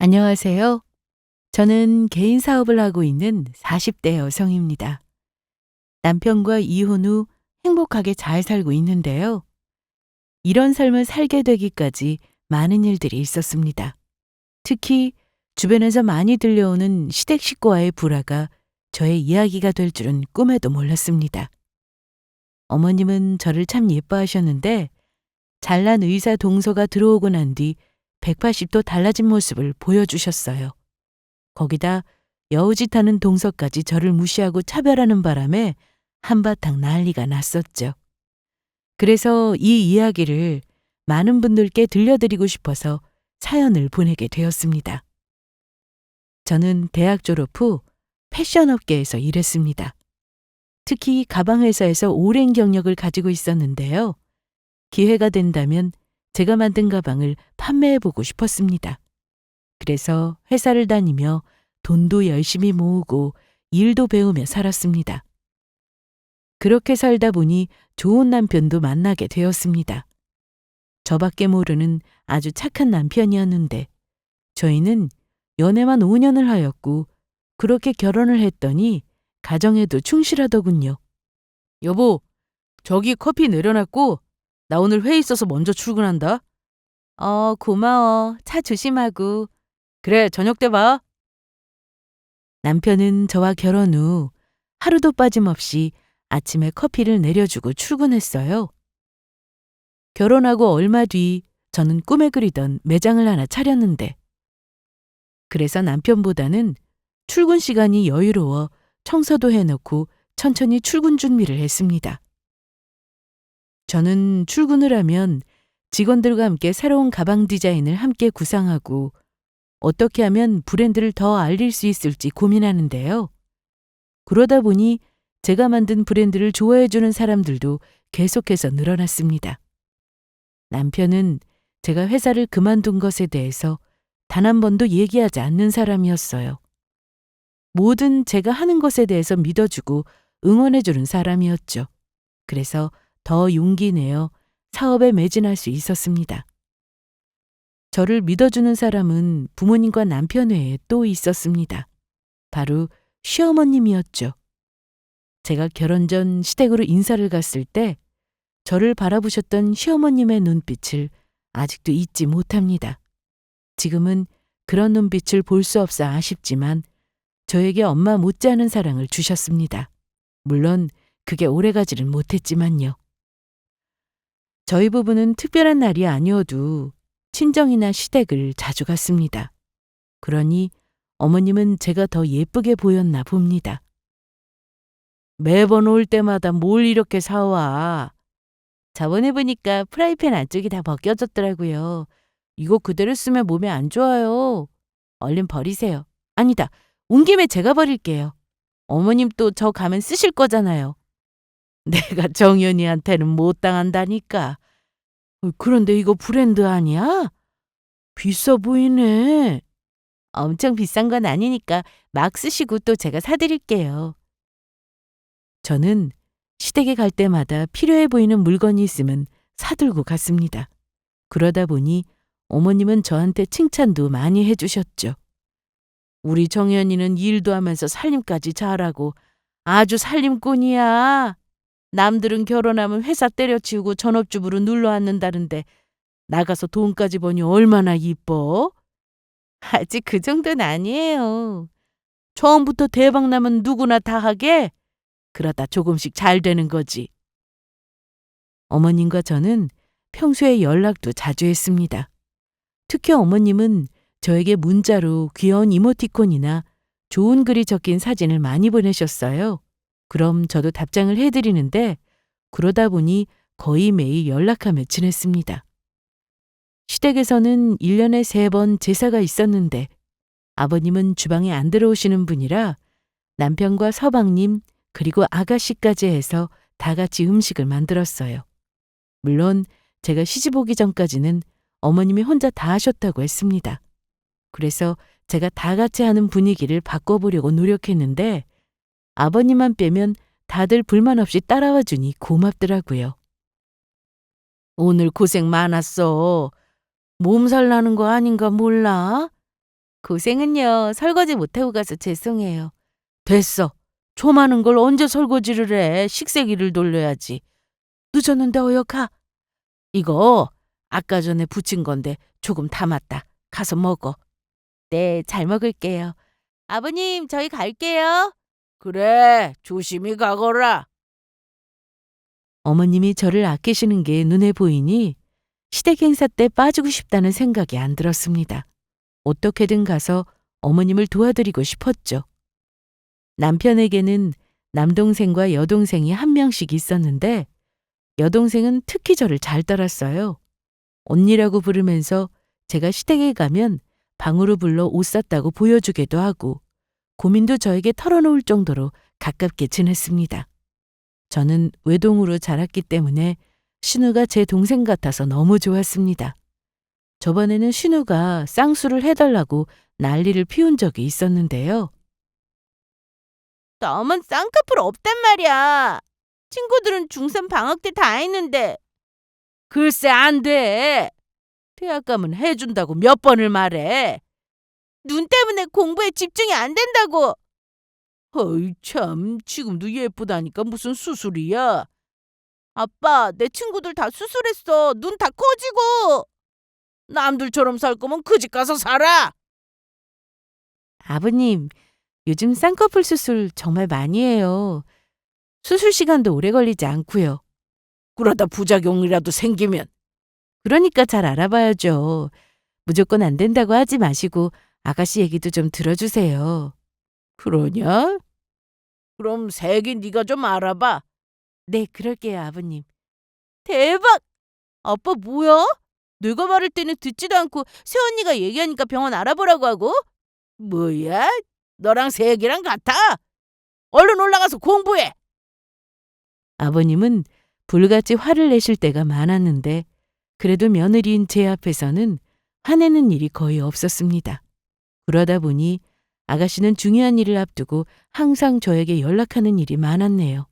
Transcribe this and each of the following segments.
안녕하세요. 저는 개인 사업을 하고 있는 40대 여성입니다. 남편과 이혼 후 행복하게 잘 살고 있는데요. 이런 삶을 살게 되기까지 많은 일들이 있었습니다. 특히 주변에서 많이 들려오는 시댁 식구와의 불화가 저의 이야기가 될 줄은 꿈에도 몰랐습니다. 어머님은 저를 참 예뻐하셨는데 잘난 의사 동서가 들어오고 난 뒤 180도 달라진 모습을 보여주셨어요. 거기다 여우짓하는 동서까지 저를 무시하고 차별하는 바람에 한바탕 난리가 났었죠. 그래서 이 이야기를 많은 분들께 들려드리고 싶어서 사연을 보내게 되었습니다. 저는 대학 졸업 후 패션 업계에서 일했습니다. 특히 가방 회사에서 오랜 경력을 가지고 있었는데요. 기회가 된다면 제가 만든 가방을 판매해보고 싶었습니다. 그래서 회사를 다니며 돈도 열심히 모으고 일도 배우며 살았습니다. 그렇게 살다 보니 좋은 남편도 만나게 되었습니다. 저밖에 모르는 아주 착한 남편이었는데 저희는 연애만 5년을 하였고 그렇게 결혼을 했더니 가정에도 충실하더군요. 여보, 저기 커피 내려놨고 나 오늘 회의 있어서 먼저 출근한다. 고마워. 차 조심하고. 그래, 저녁 때 봐. 남편은 저와 결혼 후 하루도 빠짐없이 아침에 커피를 내려주고 출근했어요. 결혼하고 얼마 뒤 저는 꿈에 그리던 매장을 하나 차렸는데 그래서 남편보다는 출근 시간이 여유로워 청소도 해놓고 천천히 출근 준비를 했습니다. 저는 출근을 하면 직원들과 함께 새로운 가방 디자인을 함께 구상하고 어떻게 하면 브랜드를 더 알릴 수 있을지 고민하는데요. 그러다 보니 제가 만든 브랜드를 좋아해주는 사람들도 계속해서 늘어났습니다. 남편은 제가 회사를 그만둔 것에 대해서 단 한 번도 얘기하지 않는 사람이었어요. 뭐든 제가 하는 것에 대해서 믿어주고 응원해주는 사람이었죠. 그래서 더 용기 내어 사업에 매진할 수 있었습니다. 저를 믿어주는 사람은 부모님과 남편 외에 또 있었습니다. 바로 시어머님이었죠. 제가 결혼 전 시댁으로 인사를 갔을 때 저를 바라보셨던 시어머님의 눈빛을 아직도 잊지 못합니다. 지금은 그런 눈빛을 볼 수 없어 아쉽지만 저에게 엄마 못지않은 사랑을 주셨습니다. 물론 그게 오래가지는 못했지만요. 저희 부부는 특별한 날이 아니어도 친정이나 시댁을 자주 갔습니다. 그러니 어머님은 제가 더 예쁘게 보였나 봅니다. 매번 올 때마다 뭘 이렇게 사와? 저번에 보니까 프라이팬 안쪽이 다 벗겨졌더라고요. 이거 그대로 쓰면 몸에 안 좋아요. 얼른 버리세요. 아니다. 온 김에 제가 버릴게요. 어머님 또 저 가면 쓰실 거잖아요. 내가 정연이한테는 못 당한다니까. 그런데 이거 브랜드 아니야? 비싸 보이네. 엄청 비싼 건 아니니까 막 쓰시고 또 제가 사드릴게요. 저는 시댁에 갈 때마다 필요해 보이는 물건이 있으면 사들고 갔습니다. 그러다 보니 어머님은 저한테 칭찬도 많이 해주셨죠. 우리 정연이는 일도 하면서 살림까지 잘하고 아주 살림꾼이야. 남들은 결혼하면 회사 때려치우고 전업주부로 눌러앉는다는데 나가서 돈까지 버니 얼마나 이뻐? 아직 그 정도는 아니에요. 처음부터 대박 나면 누구나 다 하게? 그러다 조금씩 잘 되는 거지. 어머님과 저는 평소에 연락도 자주 했습니다. 특히 어머님은 저에게 문자로 귀여운 이모티콘이나 좋은 글이 적힌 사진을 많이 보내셨어요. 그럼 저도 답장을 해드리는데 그러다 보니 거의 매일 연락하며 지냈습니다. 시댁에서는 1년에 3번 제사가 있었는데 아버님은 주방에 안 들어오시는 분이라 남편과 서방님 그리고 아가씨까지 해서 다 같이 음식을 만들었어요. 물론 제가 시집 오기 전까지는 어머님이 혼자 다 하셨다고 했습니다. 그래서 제가 다 같이 하는 분위기를 바꿔보려고 노력했는데 아버님만 빼면 다들 불만 없이 따라와 주니 고맙더라고요. 오늘 고생 많았어. 몸살 나는 거 아닌가 몰라? 고생은요. 설거지 못하고 가서 죄송해요. 됐어. 조 많은 걸 언제 설거지를 해. 식세기를 돌려야지. 늦었는데 어여 가. 이거 아까 전에 부친 건데 조금 담았다. 가서 먹어. 네, 잘 먹을게요. 아버님, 저희 갈게요. 그래, 조심히 가거라. 어머님이 저를 아끼시는 게 눈에 보이니 시댁 행사 때 빠지고 싶다는 생각이 안 들었습니다. 어떻게든 가서 어머님을 도와드리고 싶었죠. 남편에게는 남동생과 여동생이 한 명씩 있었는데 여동생은 특히 저를 잘 따랐어요. 언니라고 부르면서 제가 시댁에 가면 방으로 불러 옷 샀다고 보여주기도 하고 고민도 저에게 털어놓을 정도로 가깝게 지냈습니다. 저는 외동으로 자랐기 때문에 신우가 제 동생 같아서 너무 좋았습니다. 저번에는 신우가 쌍수를 해달라고 난리를 피운 적이 있었는데요. 나만 쌍꺼풀 없단 말이야. 친구들은 중3 방학 때 다 했는데. 글쎄 안 돼. 대학 가면 해준다고 몇 번을 말해. 눈 때문에 공부에 집중이 안 된다고. 어이 참, 지금도 예쁘다니까 무슨 수술이야. 아빠, 내 친구들 다 수술했어. 눈 다 커지고. 남들처럼 살 거면 그 집 가서 살아. 아버님, 요즘 쌍꺼풀 수술 정말 많이 해요. 수술 시간도 오래 걸리지 않고요. 그러다 부작용이라도 생기면. 그러니까 잘 알아봐야죠. 무조건 안 된다고 하지 마시고 아가씨 얘기도 좀 들어주세요. 그러냐? 그럼 색이 네가 좀 알아봐. 네, 그럴게요, 아버님. 대박! 아빠 뭐야? 내가 말할 때는 듣지도 않고 새언니가 얘기하니까 병원 알아보라고 하고? 뭐야? 너랑 색이랑 같아? 얼른 올라가서 공부해! 아버님은 불같이 화를 내실 때가 많았는데 그래도 며느리인 제 앞에서는 화내는 일이 거의 없었습니다. 그러다 보니 아가씨는 중요한 일을 앞두고 항상 저에게 연락하는 일이 많았네요.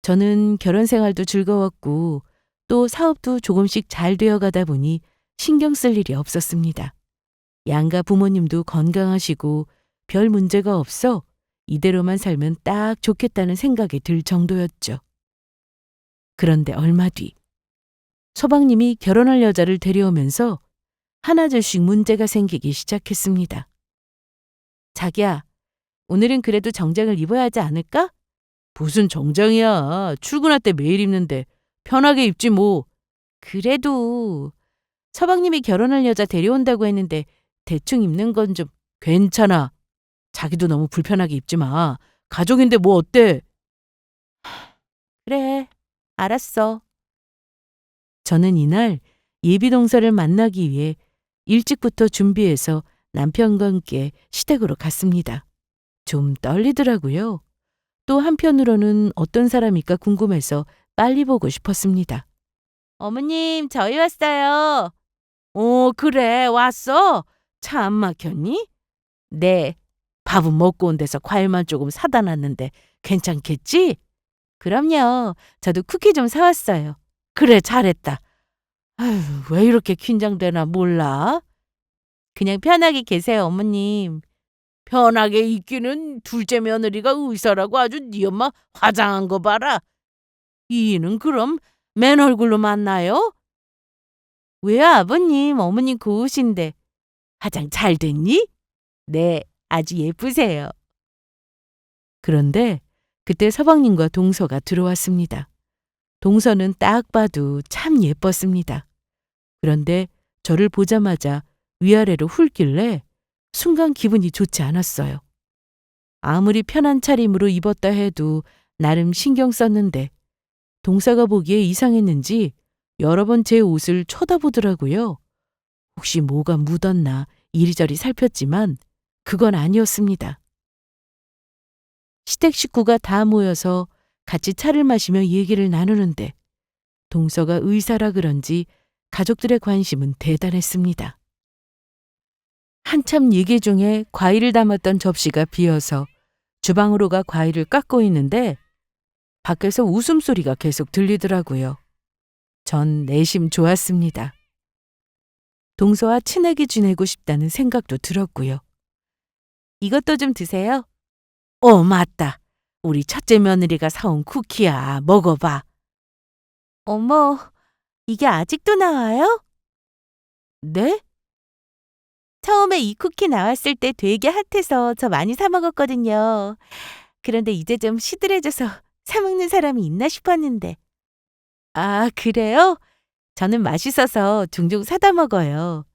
저는 결혼 생활도 즐거웠고 또 사업도 조금씩 잘 되어가다 보니 신경 쓸 일이 없었습니다. 양가 부모님도 건강하시고 별 문제가 없어 이대로만 살면 딱 좋겠다는 생각이 들 정도였죠. 그런데 얼마 뒤 서방님이 결혼할 여자를 데려오면서 하나둘씩 문제가 생기기 시작했습니다. 자기야, 오늘은 그래도 정장을 입어야 하지 않을까? 무슨 정장이야. 출근할 때 매일 입는데 편하게 입지 뭐. 그래도 서방님이 결혼할 여자 데려온다고 했는데 대충 입는 건 좀 괜찮아. 자기도 너무 불편하게 입지 마. 가족인데 뭐 어때? 그래, 알았어. 저는 이날 예비동서를 만나기 위해 일찍부터 준비해서 남편과 함께 시댁으로 갔습니다. 좀 떨리더라고요. 또 한편으로는 어떤 사람일까 궁금해서 빨리 보고 싶었습니다. 어머님, 저희 왔어요. 그래, 왔어? 차 안 막혔니? 네. 밥은 먹고 온 데서 과일만 조금 사다 놨는데 괜찮겠지? 그럼요. 저도 쿠키 좀 사왔어요. 그래, 잘했다. 아휴, 왜 이렇게 긴장되나 몰라? 그냥 편하게 계세요, 어머님. 편하게 있기는 둘째 며느리가 의사라고 아주 네 엄마 화장한 거 봐라. 이는 그럼 맨 얼굴로 만나요? 왜요, 아버님? 어머님 고우신데. 화장 잘 됐니? 네, 아주 예쁘세요. 그런데 그때 서방님과 동서가 들어왔습니다. 동서는 딱 봐도 참 예뻤습니다. 그런데 저를 보자마자 위아래로 훑길래 순간 기분이 좋지 않았어요. 아무리 편한 차림으로 입었다 해도 나름 신경 썼는데 동서가 보기에 이상했는지 여러 번 제 옷을 쳐다보더라고요. 혹시 뭐가 묻었나 이리저리 살폈지만 그건 아니었습니다. 시댁 식구가 다 모여서 같이 차를 마시며 얘기를 나누는데 동서가 의사라 그런지 가족들의 관심은 대단했습니다. 한참 얘기 중에 과일을 담았던 접시가 비어서 주방으로 가 과일을 깎고 있는데 밖에서 웃음소리가 계속 들리더라고요. 전 내심 좋았습니다. 동서와 친하게 지내고 싶다는 생각도 들었고요. 이것도 좀 드세요. 맞다. 우리 첫째 며느리가 사온 쿠키야. 먹어봐. 어머, 이게 아직도 나와요? 네? 처음에 이 쿠키 나왔을 때 되게 핫해서 저 많이 사 먹었거든요. 그런데 이제 좀 시들해져서 사 먹는 사람이 있나 싶었는데. 아, 그래요? 저는 맛있어서 종종 사다 먹어요.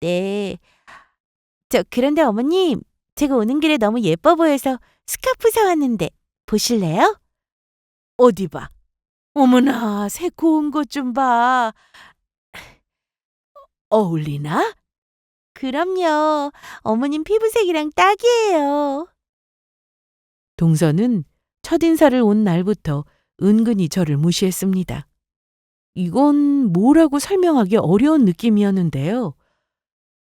네. 그런데 어머님, 제가 오는 길에 너무 예뻐 보여서 스카프 사왔는데 보실래요? 어디 봐. 어머나, 새 고운 것 좀 봐. 어울리나? 그럼요. 어머님 피부색이랑 딱이에요. 동서는 첫인사를 온 날부터 은근히 저를 무시했습니다. 이건 뭐라고 설명하기 어려운 느낌이었는데요.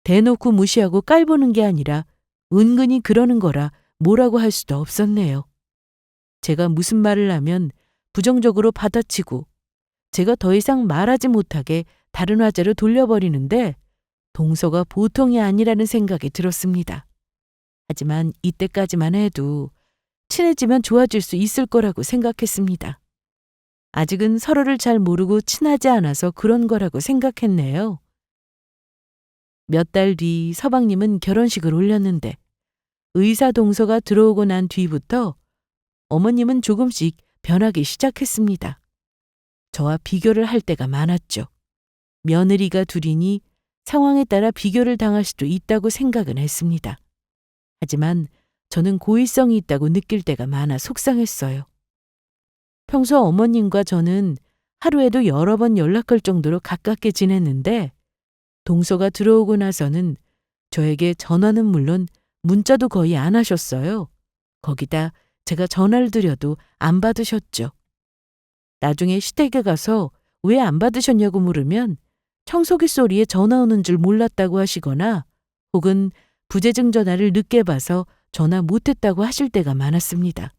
대놓고 무시하고 깔보는 게 아니라 은근히 그러는 거라 뭐라고 할 수도 없었네요. 제가 무슨 말을 하면 부정적으로 받아치고 제가 더 이상 말하지 못하게 다른 화제로 돌려버리는데 동서가 보통이 아니라는 생각이 들었습니다. 하지만 이때까지만 해도 친해지면 좋아질 수 있을 거라고 생각했습니다. 아직은 서로를 잘 모르고 친하지 않아서 그런 거라고 생각했네요. 몇 달 뒤 서방님은 결혼식을 올렸는데 의사 동서가 들어오고 난 뒤부터 어머님은 조금씩 변하기 시작했습니다. 저와 비교를 할 때가 많았죠. 며느리가 둘이니 상황에 따라 비교를 당할 수도 있다고 생각은 했습니다. 하지만 저는 고의성이 있다고 느낄 때가 많아 속상했어요. 평소 어머님과 저는 하루에도 여러 번 연락할 정도로 가깝게 지냈는데 동서가 들어오고 나서는 저에게 전화는 물론 문자도 거의 안 하셨어요. 거기다 제가 전화를 드려도 안 받으셨죠. 나중에 시댁에 가서 왜 안 받으셨냐고 물으면 청소기 소리에 전화 오는 줄 몰랐다고 하시거나 혹은 부재중 전화를 늦게 봐서 전화 못했다고 하실 때가 많았습니다.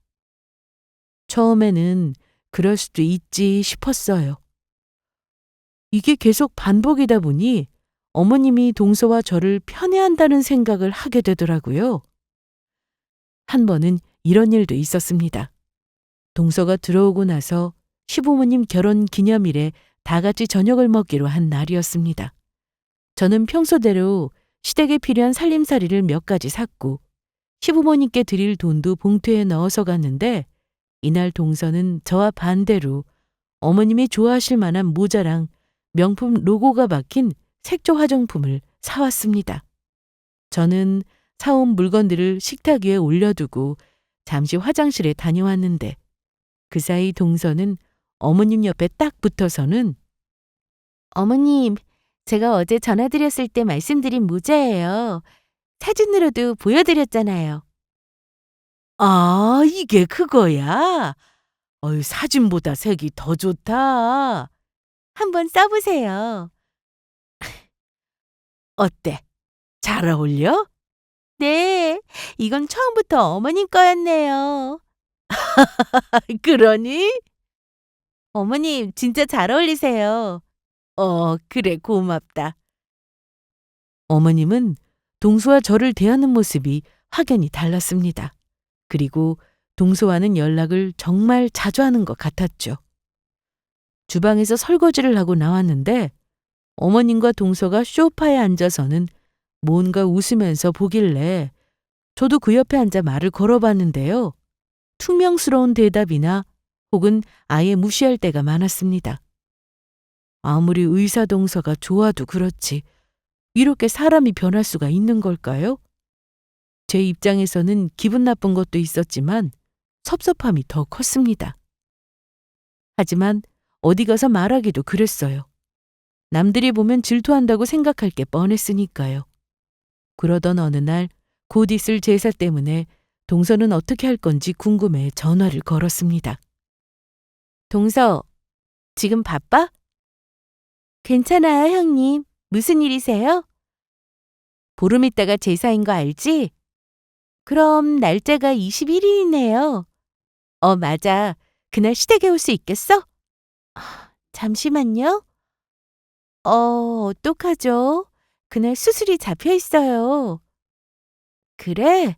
처음에는 그럴 수도 있지 싶었어요. 이게 계속 반복이다 보니 어머님이 동서와 저를 편애한다는 생각을 하게 되더라고요. 한 번은 이런 일도 있었습니다. 동서가 들어오고 나서 시부모님 결혼 기념일에 다 같이 저녁을 먹기로 한 날이었습니다. 저는 평소대로 시댁에 필요한 살림살이를 몇 가지 샀고 시부모님께 드릴 돈도 봉투에 넣어서 갔는데 이날 동서는 저와 반대로 어머님이 좋아하실 만한 모자랑 명품 로고가 박힌 색조 화장품을 사왔습니다. 저는 사온 물건들을 식탁 위에 올려두고 잠시 화장실에 다녀왔는데 그 사이 동서는 어머님 옆에 딱 붙어서는 어머님, 제가 어제 전화드렸을 때 말씀드린 모자예요. 사진으로도 보여드렸잖아요. 아, 이게 그거야? 사진보다 색이 더 좋다. 한번 써보세요. 어때? 잘 어울려? 네, 이건 처음부터 어머님 거였네요. 그러니? 어머님, 진짜 잘 어울리세요. 그래, 고맙다. 어머님은 동서와 저를 대하는 모습이 확연히 달랐습니다. 그리고 동서와는 연락을 정말 자주 하는 것 같았죠. 주방에서 설거지를 하고 나왔는데 어머님과 동서가 소파에 앉아서는 뭔가 웃으면서 보길래 저도 그 옆에 앉아 말을 걸어봤는데요. 퉁명스러운 대답이나 혹은 아예 무시할 때가 많았습니다. 아무리 의사 동서가 좋아도 그렇지 이렇게 사람이 변할 수가 있는 걸까요? 제 입장에서는 기분 나쁜 것도 있었지만 섭섭함이 더 컸습니다. 하지만 어디 가서 말하기도 그랬어요. 남들이 보면 질투한다고 생각할 게 뻔했으니까요. 그러던 어느 날 곧 있을 제사 때문에 동서는 어떻게 할 건지 궁금해 전화를 걸었습니다. 동서, 지금 바빠? 괜찮아요, 형님. 무슨 일이세요? 보름 있다가 제사인 거 알지? 그럼 날짜가 21일이네요. 맞아. 그날 시댁에 올 수 있겠어? 잠시만요. 어떡하죠? 그날 수술이 잡혀 있어요. 그래?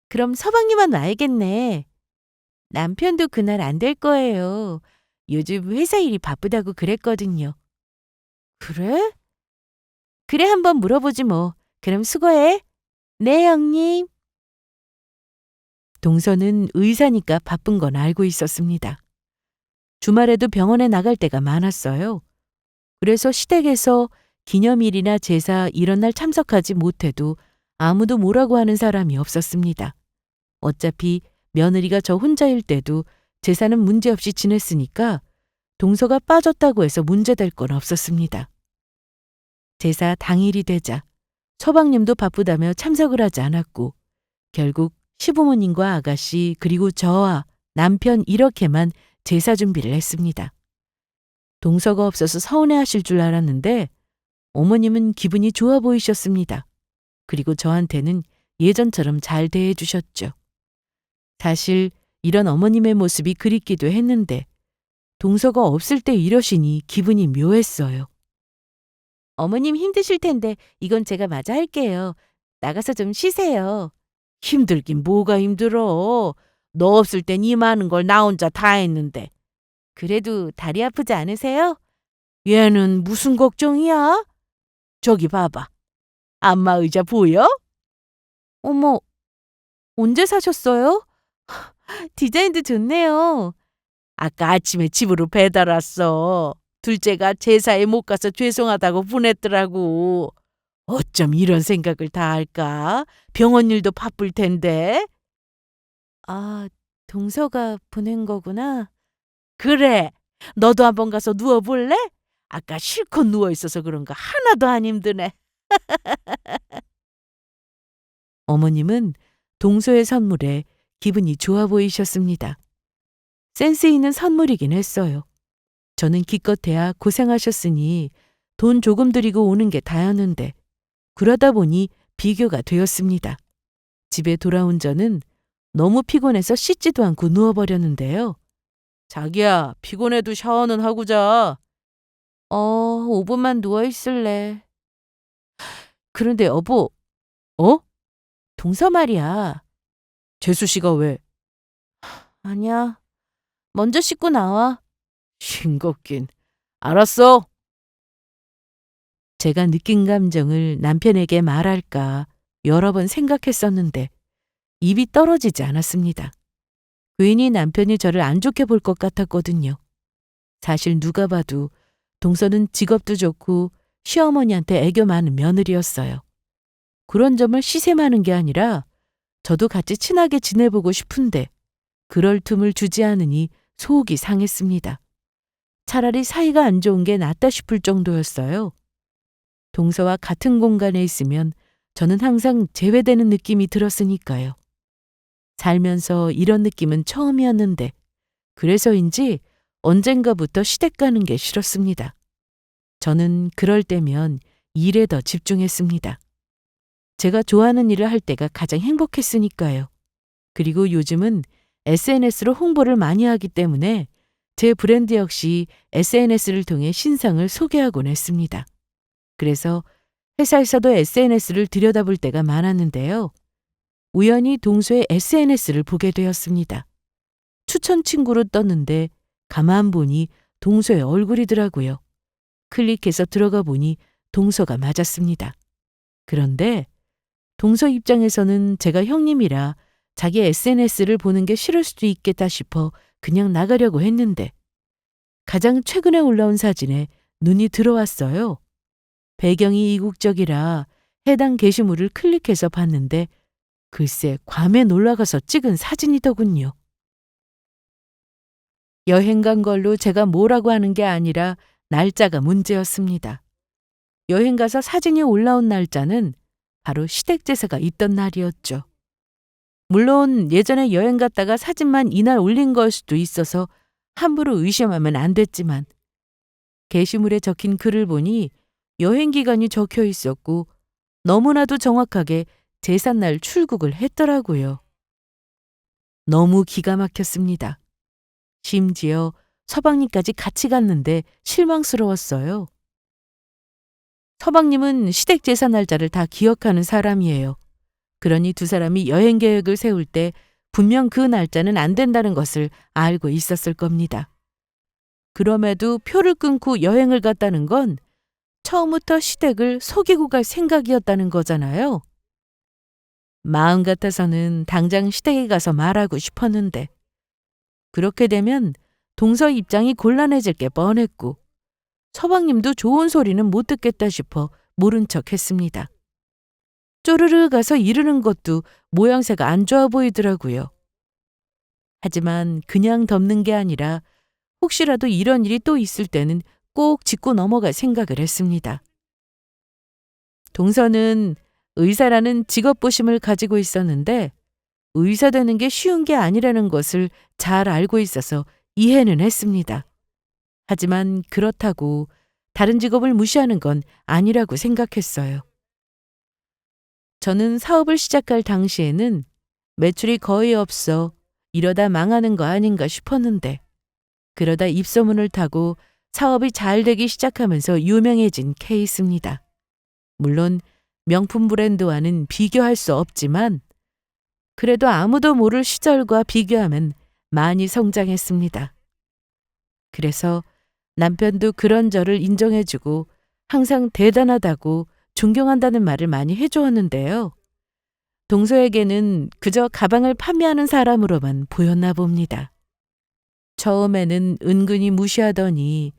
그럼 서방님만 와야겠네. 남편도 그날 안 될 거예요. 요즘 회사 일이 바쁘다고 그랬거든요. 그래? 그래, 한번 물어보지 뭐. 그럼 수고해. 네, 형님. 동서는 의사니까 바쁜 건 알고 있었습니다. 주말에도 병원에 나갈 때가 많았어요. 그래서 시댁에서 기념일이나 제사 이런 날 참석하지 못해도 아무도 뭐라고 하는 사람이 없었습니다. 어차피 며느리가 저 혼자일 때도 제사는 문제없이 지냈으니까 동서가 빠졌다고 해서 문제될 건 없었습니다. 제사 당일이 되자 서방님도 바쁘다며 참석을 하지 않았고 결국 시부모님과 아가씨 그리고 저와 남편 이렇게만 제사 준비를 했습니다. 동서가 없어서 서운해하실 줄 알았는데 어머님은 기분이 좋아 보이셨습니다. 그리고 저한테는 예전처럼 잘 대해 주셨죠. 사실 이런 어머님의 모습이 그립기도 했는데 동서가 없을 때 이러시니 기분이 묘했어요. 어머님 힘드실 텐데 이건 제가 마저 할게요. 나가서 좀 쉬세요. 힘들긴 뭐가 힘들어. 너 없을 땐 이 많은 걸 나 혼자 다 했는데. 그래도 다리 아프지 않으세요? 얘는 무슨 걱정이야? 저기 봐봐. 안마 의자 보여? 어머, 언제 사셨어요? 디자인도 좋네요. 아까 아침에 집으로 배달 왔어. 둘째가 제사에 못 가서 죄송하다고 보냈더라고. 어쩜 이런 생각을 다 할까? 병원 일도 바쁠 텐데. 아, 동서가 보낸 거구나. 그래. 너도 한번 가서 누워볼래? 아까 실컷 누워있어서 그런가 하나도 안 힘드네. 어머님은 동서의 선물에 기분이 좋아 보이셨습니다. 센스 있는 선물이긴 했어요. 저는 기껏해야 고생하셨으니 돈 조금 들이고 오는 게 다였는데 그러다 보니 비교가 되었습니다. 집에 돌아온 저는 너무 피곤해서 씻지도 않고 누워버렸는데요. 자기야, 피곤해도 샤워는 하고 자. 5분만 누워있을래. 그런데 여보, 어? 동서 말이야. 재수 씨가 왜? 아니야. 먼저 씻고 나와. 싱겁긴. 알았어. 제가 느낀 감정을 남편에게 말할까 여러 번 생각했었는데 입이 떨어지지 않았습니다. 괜히 남편이 저를 안 좋게 볼 것 같았거든요. 사실 누가 봐도 동서는 직업도 좋고 시어머니한테 애교 많은 며느리였어요. 그런 점을 시샘하는 게 아니라 저도 같이 친하게 지내보고 싶은데 그럴 틈을 주지 않으니 속이 상했습니다. 차라리 사이가 안 좋은 게 낫다 싶을 정도였어요. 동서와 같은 공간에 있으면 저는 항상 제외되는 느낌이 들었으니까요. 살면서 이런 느낌은 처음이었는데 그래서인지 언젠가부터 시댁 가는 게 싫었습니다. 저는 그럴 때면 일에 더 집중했습니다. 제가 좋아하는 일을 할 때가 가장 행복했으니까요. 그리고 요즘은 SNS로 홍보를 많이 하기 때문에 제 브랜드 역시 SNS를 통해 신상을 소개하곤 했습니다. 그래서 회사에서도 SNS를 들여다볼 때가 많았는데요. 우연히 동서의 SNS를 보게 되었습니다. 추천 친구로 떴는데 가만 보니 동서의 얼굴이더라고요. 클릭해서 들어가 보니 동서가 맞았습니다. 그런데 동서 입장에서는 제가 형님이라 자기 SNS를 보는 게 싫을 수도 있겠다 싶어 그냥 나가려고 했는데 가장 최근에 올라온 사진에 눈이 들어왔어요. 배경이 이국적이라 해당 게시물을 클릭해서 봤는데 글쎄 괌에 놀러가서 찍은 사진이더군요. 여행 간 걸로 제가 뭐라고 하는 게 아니라 날짜가 문제였습니다. 여행 가서 사진이 올라온 날짜는 바로 시댁 제사가 있던 날이었죠. 물론 예전에 여행 갔다가 사진만 이날 올린 걸 수도 있어서 함부로 의심하면 안 됐지만 게시물에 적힌 글을 보니 여행 기간이 적혀 있었고 너무나도 정확하게 제삿날 출국을 했더라고요. 너무 기가 막혔습니다. 심지어 서방님까지 같이 갔는데 실망스러웠어요. 서방님은 시댁 제사 날짜를 다 기억하는 사람이에요. 그러니 두 사람이 여행 계획을 세울 때 분명 그 날짜는 안 된다는 것을 알고 있었을 겁니다. 그럼에도 표를 끊고 여행을 갔다는 건 처음부터 시댁을 속이고 갈 생각이었다는 거잖아요. 마음 같아서는 당장 시댁에 가서 말하고 싶었는데 그렇게 되면 동서 입장이 곤란해질 게 뻔했고 서방님도 좋은 소리는 못 듣겠다 싶어 모른 척 했습니다. 쪼르르 가서 이르는 것도 모양새가 안 좋아 보이더라고요. 하지만 그냥 덮는 게 아니라 혹시라도 이런 일이 또 있을 때는 꼭 짚고 넘어갈 생각을 했습니다. 동서는 의사라는 직업보심을 가지고 있었는데 의사 되는 게 쉬운 게 아니라는 것을 잘 알고 있어서 이해는 했습니다. 하지만 그렇다고 다른 직업을 무시하는 건 아니라고 생각했어요. 저는 사업을 시작할 당시에는 매출이 거의 없어 이러다 망하는 거 아닌가 싶었는데 그러다 입소문을 타고 사업이 잘 되기 시작하면서 유명해진 케이스입니다. 물론 명품 브랜드와는 비교할 수 없지만 그래도 아무도 모를 시절과 비교하면 많이 성장했습니다. 그래서 남편도 그런 저를 인정해주고 항상 대단하다고 존경한다는 말을 많이 해주었는데요. 동서에게는 그저 가방을 판매하는 사람으로만 보였나 봅니다. 처음에는 은근히 무시하더니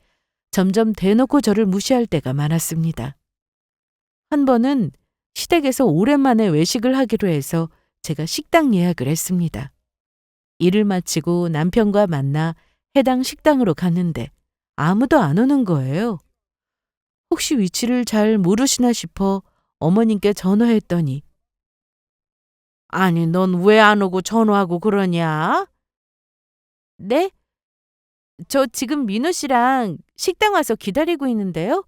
점점 대놓고 저를 무시할 때가 많았습니다. 한 번은 시댁에서 오랜만에 외식을 하기로 해서 제가 식당 예약을 했습니다. 일을 마치고 남편과 만나 해당 식당으로 갔는데 아무도 안 오는 거예요. 혹시 위치를 잘 모르시나 싶어 어머님께 전화했더니 아니, 넌 왜 안 오고 전화하고 그러냐? 네? 저 지금 민호 씨랑 식당 와서 기다리고 있는데요.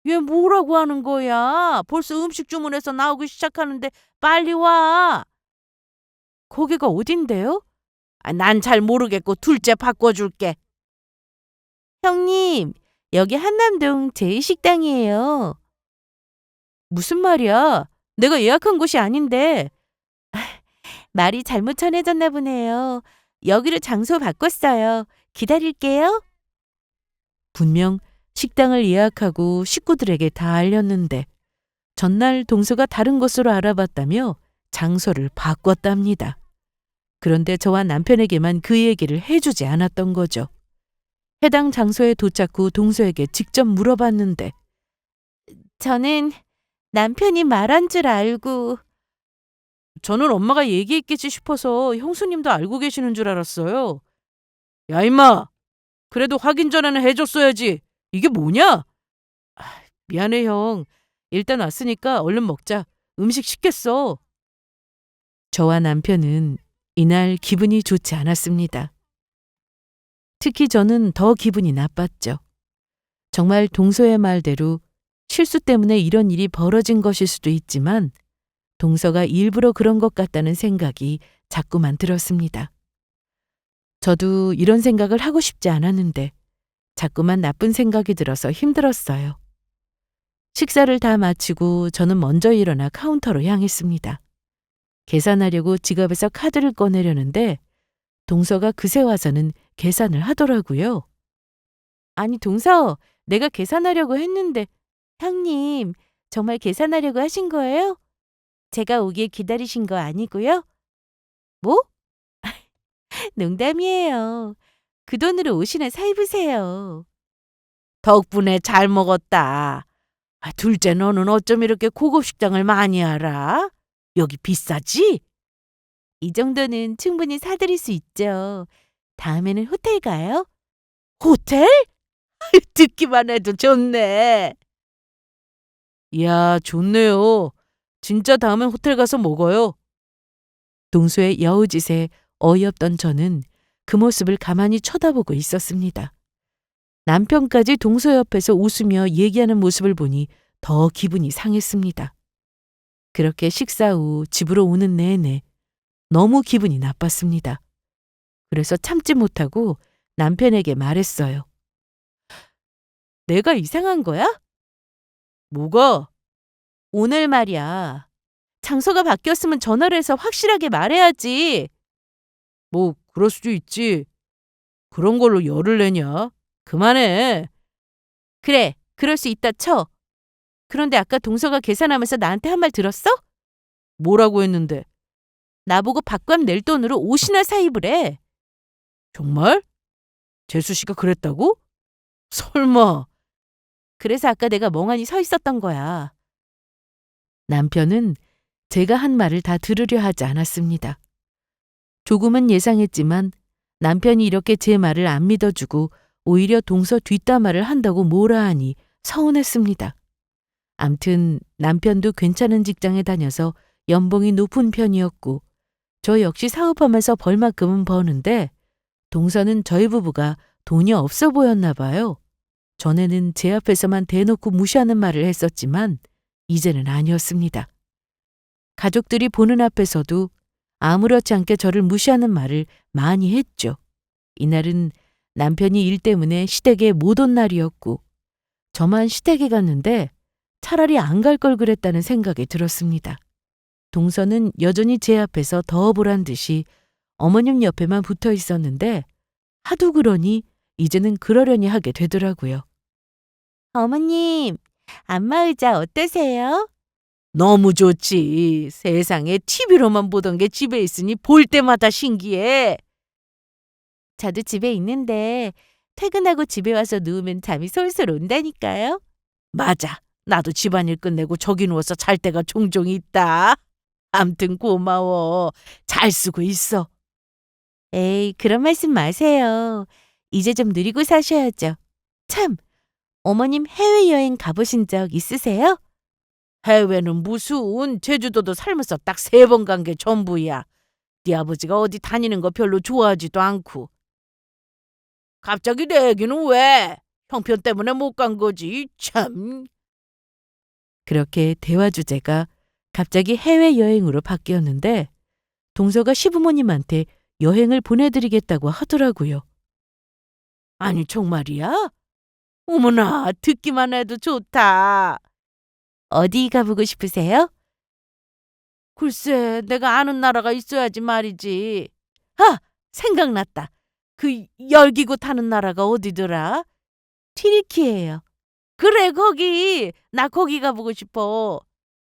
얘 뭐라고 하는 거야? 벌써 음식 주문해서 나오기 시작하는데 빨리 와. 거기가 어딘데요? 난 잘 모르겠고 둘째 바꿔줄게. 형님, 여기 한남동 제2식당이에요. 무슨 말이야? 내가 예약한 곳이 아닌데. 말이 잘못 전해졌나 보네요. 여기로 장소 바꿨어요. 기다릴게요. 분명 식당을 예약하고 식구들에게 다 알렸는데 전날 동서가 다른 곳으로 알아봤다며 장소를 바꿨답니다. 그런데 저와 남편에게만 그 얘기를 해주지 않았던 거죠. 해당 장소에 도착 후 동서에게 직접 물어봤는데 저는 남편이 말한 줄 알고 저는 엄마가 얘기했겠지 싶어서 형수님도 알고 계시는 줄 알았어요. 야 임마! 그래도 확인 전에는 해줬어야지. 이게 뭐냐? 미안해 형. 일단 왔으니까 얼른 먹자. 음식 식겠어. 저와 남편은 이날 기분이 좋지 않았습니다. 특히 저는 더 기분이 나빴죠. 정말 동서의 말대로 실수 때문에 이런 일이 벌어진 것일 수도 있지만 동서가 일부러 그런 것 같다는 생각이 자꾸만 들었습니다. 저도 이런 생각을 하고 싶지 않았는데 자꾸만 나쁜 생각이 들어서 힘들었어요. 식사를 다 마치고 저는 먼저 일어나 카운터로 향했습니다. 계산하려고 지갑에서 카드를 꺼내려는데 동서가 그새 와서는 계산을 하더라고요. 아니 동서, 내가 계산하려고 했는데 형님, 정말 계산하려고 하신 거예요? 제가 오길 기다리신 거 아니고요? 뭐? 농담이에요. 그 돈으로 옷이나 사 입으세요. 덕분에 잘 먹었다. 둘째 너는 어쩜 이렇게 고급 식당을 많이 알아? 여기 비싸지? 이 정도는 충분히 사드릴 수 있죠. 다음에는 호텔 가요? 호텔? 듣기만 해도 좋네. 이야, 좋네요. 진짜 다음엔 호텔 가서 먹어요. 동수의 여우짓에 어이없던 저는 그 모습을 가만히 쳐다보고 있었습니다. 남편까지 동서 옆에서 웃으며 얘기하는 모습을 보니 더 기분이 상했습니다. 그렇게 식사 후 집으로 오는 내내 너무 기분이 나빴습니다. 그래서 참지 못하고 남편에게 말했어요. 내가 이상한 거야? 뭐가? 오늘 말이야. 장소가 바뀌었으면 전화를 해서 확실하게 말해야지. 뭐 그럴 수도 있지. 그런 걸로 열을 내냐? 그만해. 그래, 그럴 수 있다 쳐. 그런데 아까 동서가 계산하면서 나한테 한 말 들었어? 뭐라고 했는데? 나보고 밥값 낼 돈으로 옷이나 사입으래. 정말? 재수 씨가 그랬다고? 설마. 그래서 아까 내가 멍하니 서 있었던 거야. 남편은 제가 한 말을 다 들으려 하지 않았습니다. 조금은 예상했지만 남편이 이렇게 제 말을 안 믿어주고 오히려 동서 뒷담화를 한다고 뭐라 하니 서운했습니다. 암튼 남편도 괜찮은 직장에 다녀서 연봉이 높은 편이었고 저 역시 사업하면서 벌만큼은 버는데 동서는 저희 부부가 돈이 없어 보였나 봐요. 전에는 제 앞에서만 대놓고 무시하는 말을 했었지만 이제는 아니었습니다. 가족들이 보는 앞에서도 아무렇지 않게 저를 무시하는 말을 많이 했죠. 이날은 남편이 일 때문에 시댁에 못 온 날이었고 저만 시댁에 갔는데 차라리 안 갈 걸 그랬다는 생각이 들었습니다. 동서는 여전히 제 앞에서 더 보란 듯이 어머님 옆에만 붙어 있었는데 하도 그러니 이제는 그러려니 하게 되더라고요. 어머님, 안마의자 어떠세요? 너무 좋지. 세상에 TV로만 보던 게 집에 있으니 볼 때마다 신기해. 저도 집에 있는데 퇴근하고 집에 와서 누우면 잠이 솔솔 온다니까요. 맞아. 나도 집안일 끝내고 저기 누워서 잘 때가 종종 있다. 암튼 고마워. 잘 쓰고 있어. 에이, 그런 말씀 마세요. 이제 좀 누리고 사셔야죠. 참, 어머님 해외여행 가보신 적 있으세요? 해외는 무슨 제주도도 살면서 딱 3번 간 게 전부야. 네 아버지가 어디 다니는 거 별로 좋아하지도 않고. 갑자기 내 얘기는 왜? 형편 때문에 못 간 거지. 참. 그렇게 대화 주제가 갑자기 해외여행으로 바뀌었는데 동서가 시부모님한테 여행을 보내드리겠다고 하더라고요. 아니 정말이야? 어머나 듣기만 해도 좋다. 어디 가보고 싶으세요? 글쎄 내가 아는 나라가 있어야지 말이지. 아 생각났다. 그 열기구 타는 나라가 어디더라? 튀르키예요. 그래 거기. 나 거기 가보고 싶어.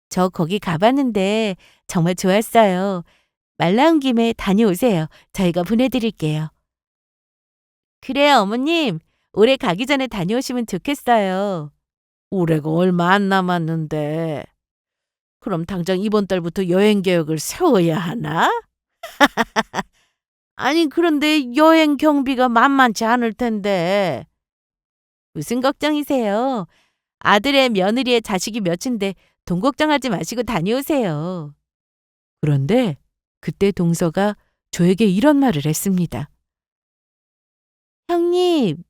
저 거기 가봤는데 정말 좋았어요. 말 나온 김에 다녀오세요. 저희가 보내드릴게요. 그래요, 어머님. 올해 가기 전에 다녀오시면 좋겠어요. 올해가 얼마 안 남았는데. 그럼 당장 이번 달부터 여행 계획을 세워야 하나? 아니 그런데 여행 경비가 만만치 않을 텐데. 무슨 걱정이세요? 아들의 며느리의 자식이 몇인데 돈 걱정하지 마시고 다녀오세요. 그런데 그때 동서가 저에게 이런 말을 했습니다. 형님,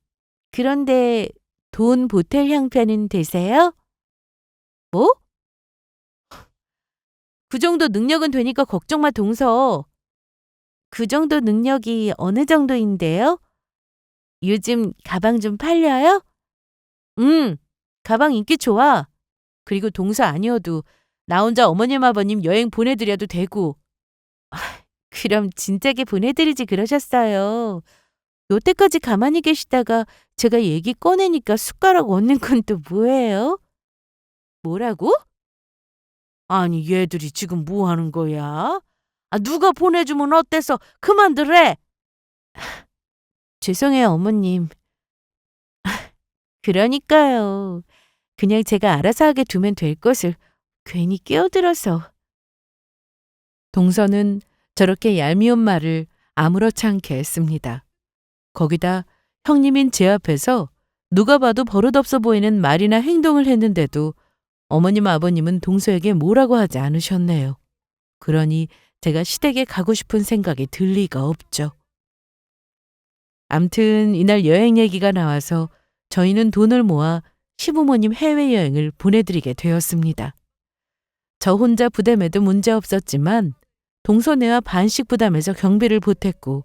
그런데 돈 보탤 형편은 되세요? 뭐? 그 정도 능력은 되니까 걱정 마, 동서. 그 정도 능력이 어느 정도인데요? 요즘 가방 좀 팔려요? 가방 인기 좋아. 그리고 동서 아니어도 나 혼자 어머님 아버님 여행 보내드려도 되고. 그럼 진작에 보내드리지 그러셨어요. 여태까지 가만히 계시다가 제가 얘기 꺼내니까 숟가락 얹는 건 또 뭐예요? 뭐라고? 아니 얘들이 지금 뭐 하는 거야? 아, 누가 보내주면 어때서 그만들래? 죄송해요, 어머님. 그러니까요. 그냥 제가 알아서 하게 두면 될 것을 괜히 끼어들어서. 동서는 저렇게 얄미운 말을 아무렇지 않게 했습니다. 거기다 형님인 제 앞에서 누가 봐도 버릇없어 보이는 말이나 행동을 했는데도 어머님 아버님은 동서에게 뭐라고 하지 않으셨네요. 그러니 제가 시댁에 가고 싶은 생각이 들 리가 없죠. 암튼 이날 여행 얘기가 나와서 저희는 돈을 모아 시부모님 해외여행을 보내드리게 되었습니다. 저 혼자 부담해도 문제 없었지만 동서네와 반씩 부담해서 경비를 보탰고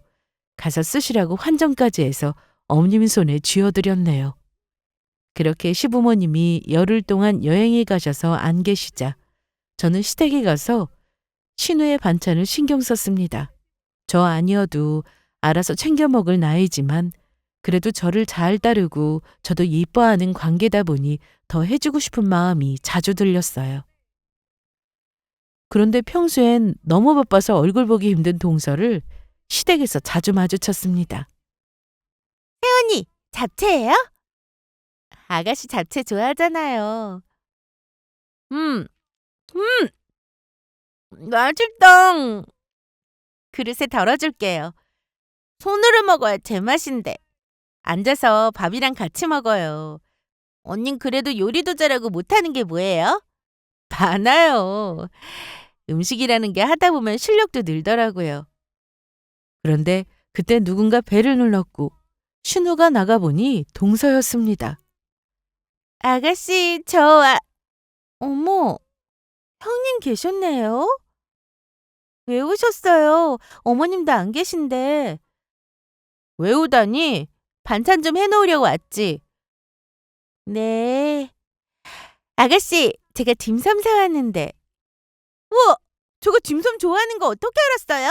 가서 쓰시라고 환전까지 해서 어머님 손에 쥐어드렸네요. 그렇게 시부모님이 열흘 동안 여행에 가셔서 안 계시자 저는 시댁에 가서 신우의 반찬을 신경 썼습니다. 저 아니어도 알아서 챙겨 먹을 나이지만 그래도 저를 잘 따르고 저도 예뻐하는 관계다 보니 더 해주고 싶은 마음이 자주 들렸어요. 그런데 평소엔 너무 바빠서 얼굴 보기 힘든 동서를 시댁에서 자주 마주쳤습니다. 언니, 잡채예요? 아가씨 잡채 좋아하잖아요. 음, 맛있다. 그릇에 덜어줄게요. 손으로 먹어야 제맛인데. 앉아서 밥이랑 같이 먹어요. 언닌 그래도 요리도 잘하고 못하는 게 뭐예요? 많아요. 음식이라는 게 하다 보면 실력도 늘더라고요. 그런데 그때 누군가 배를 눌렀고 신우가 나가보니 동서였습니다. 아가씨, 어머, 형님 계셨네요? 왜 오셨어요? 어머님도 안 계신데. 왜 오다니? 반찬 좀 해놓으려고 왔지. 네. 아가씨, 제가 딤섬 사왔는데. 우와, 저거 딤섬 좋아하는 거 어떻게 알았어요?